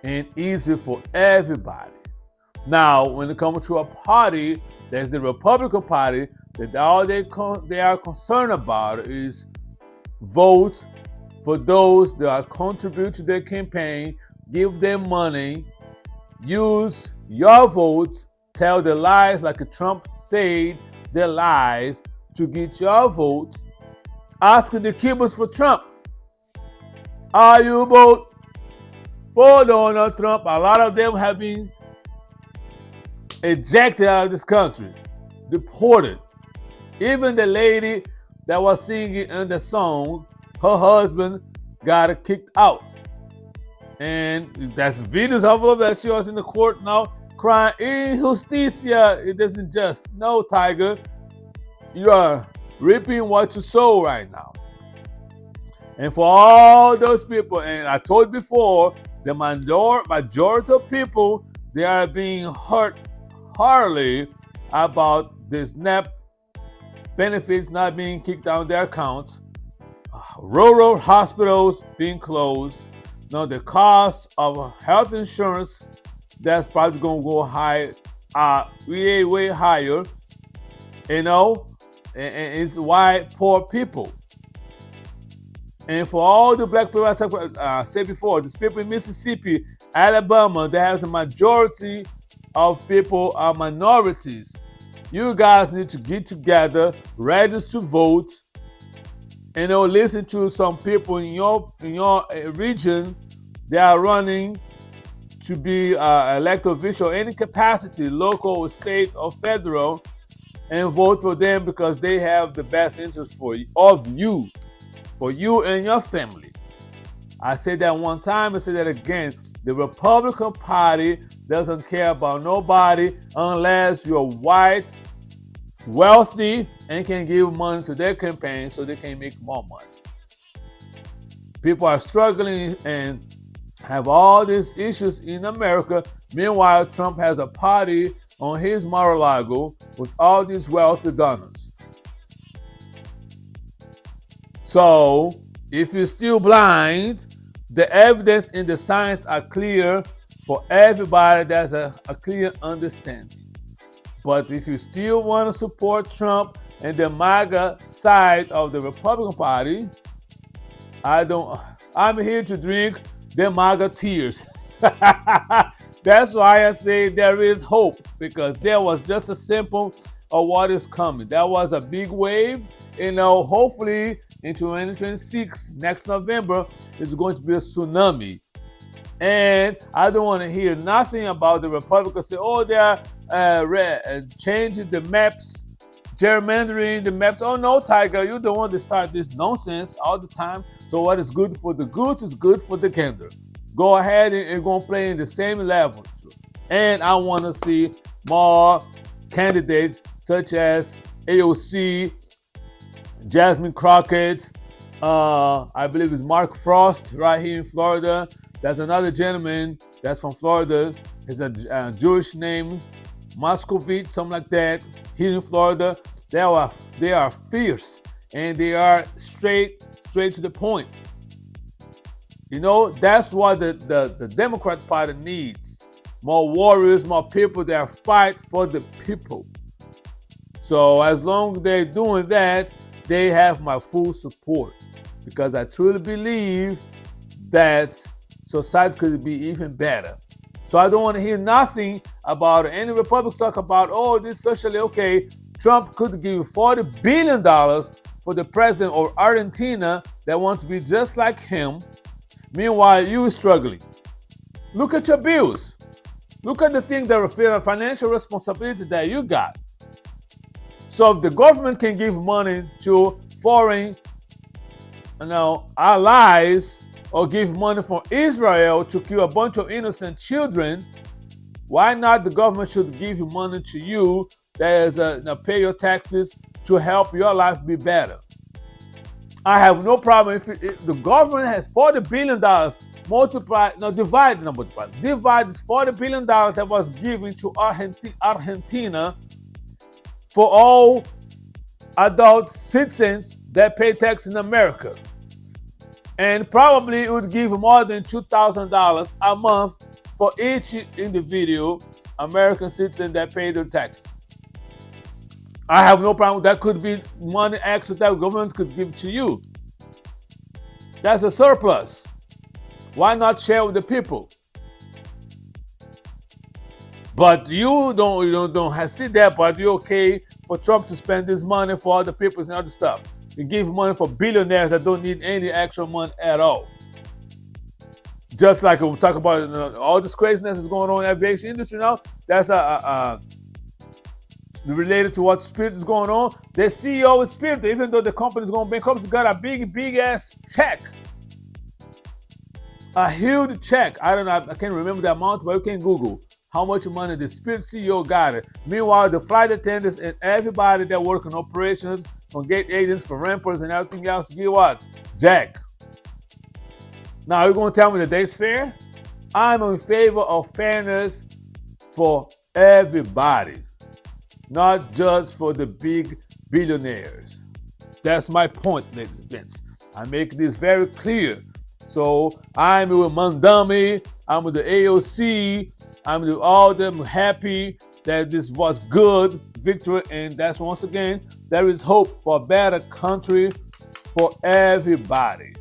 and easy for everybody. Now, when it comes to a party, there's the Republican Party, that all they are concerned about is vote for those that contribute to their campaign, give them money, use your vote, tell the lies like Trump said, their lies to get your vote, asking the Cubans for Trump. Are you vote for Donald Trump? A lot of them have been ejected out of this country, deported. Even the lady that was singing in the song, her husband got kicked out. And that's videos of her that she was in the court now crying, injusticia, it isn't just. No, Tiger, you are reaping what you sow right now. And for all those people, and I told before, the majority of people, they are being hurt hardly about this SNAP benefits not being kicked out of their accounts, rural hospitals being closed. Now the cost of health insurance, that's probably going to go high, way higher, and it's white poor people. And for all the black people, I said before, these people in Mississippi, Alabama, they have the majority of people are minorities. You guys need to get together, register to vote, and listen to some people in your region. They are running to be elected official, any capacity, local, state, or federal, and vote for them because they have the best interest for you and your family. I said that one time, I said that again. The Republican Party doesn't care about nobody unless you're white, wealthy, and can give money to their campaign so they can make more money. People are struggling and have all these issues in America. Meanwhile, Trump has a party on his Mar-a-Lago with all these wealthy donors. So, if you're still blind, the evidence and the science are clear for everybody. There's a clear understanding. But if you still want to support Trump and the MAGA side of the Republican Party, I'm here to drink the MAGA tears. That's why I say there is hope, because there was just a sample of what is coming. That was a big wave. Hopefully in 2026, next November, it's going to be a tsunami. And I don't want to hear nothing about the Republicans say, they are changing the maps, gerrymandering the maps. Oh no, Tiger, you're the one that start this nonsense all the time. So what is good for the goose is good for the gander. Go ahead and go play in the same level. And I want to see more candidates such as AOC, Jasmine Crockett, I believe it's Mark Frost right here in Florida, There's another gentleman that's from Florida. He's a Jewish name, Moscovite, something like that. He's in Florida. They are fierce, and they are straight to the point. You know, that's what the Democrat Party needs. More warriors, more people that fight for the people. So as long as they're doing that, they have my full support, because I truly believe that society could be even better. So I don't want to hear nothing about any Republicans talk about, oh, this is socially okay. Trump could give $40 billion for the president of Argentina that wants to be just like him. Meanwhile, you are struggling. Look at your bills. Look at the thing that are financial responsibility that you got. So if the government can give money to foreign allies, or give money for Israel to kill a bunch of innocent children, why not the government should give money to you that is pay your taxes to help your life be better? I have no problem if the government has $40 billion divide this $40 billion that was given to Argentina for all adult citizens that pay tax in America. And probably it would give more than $2,000 a month for each individual American citizen that pay their taxes. I have no problem. That could be money extra that the government could give to you. That's a surplus. Why not share with the people? But you don't have see that, but you're okay for Trump to spend this money for other people and other stuff. You give money for billionaires that don't need any extra money at all. Just like we talk about all this craziness is going on in the aviation industry now, that's related to what Spirit is going on. The CEO of Spirit, even though the company is going bankrupt, got a big ass check. A huge check. I can't remember the amount, but you can Google how much money the Spirit CEO got it. Meanwhile, the flight attendants and everybody that work in operations, from gate agents, from rampers, and everything else, get what? Jack. Now, you're going to tell me that that's fair? I'm in favor of fairness for everybody, not just for the big billionaires. That's my point, ladies and gents. I make this very clear. So I'm with Mandami, I'm with the AOC, I'm with all them happy that this was good victory, and that's once again, there is hope for a better country for everybody.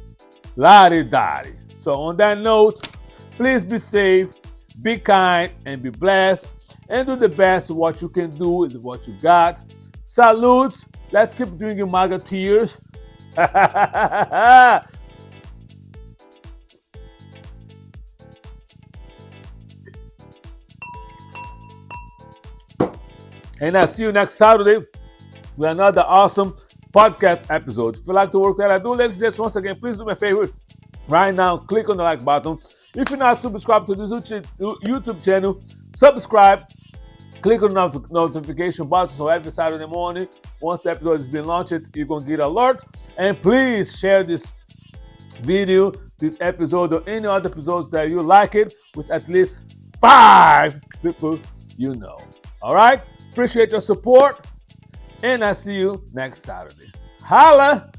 La-di-da-di. So on that note, please be safe, be kind, and be blessed, and do the best of what you can do with what you got. Salute. Let's keep drinking MAGA tears. And I'll see you next Saturday with another awesome podcast episode. If you like the work that I do, ladies and gents, once again, please do me a favor. Right now, click on the like button. If you're not subscribed to this YouTube channel, subscribe. Click on the notification button so every Saturday morning, once the episode has been launched, you're going to get alert. And please share this video, this episode, or any other episodes that you like it with at least 5 people you know. All right? Appreciate your support, and I'll see you next Saturday. Holla!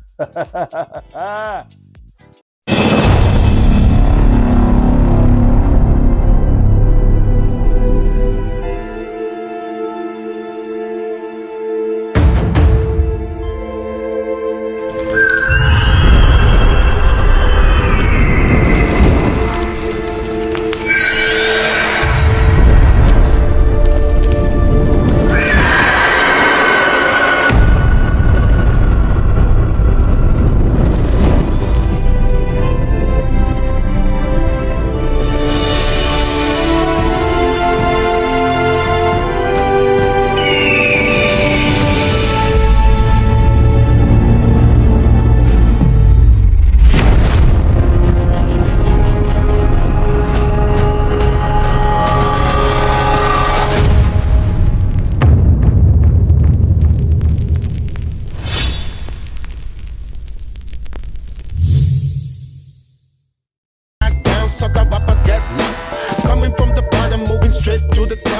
straight to the top.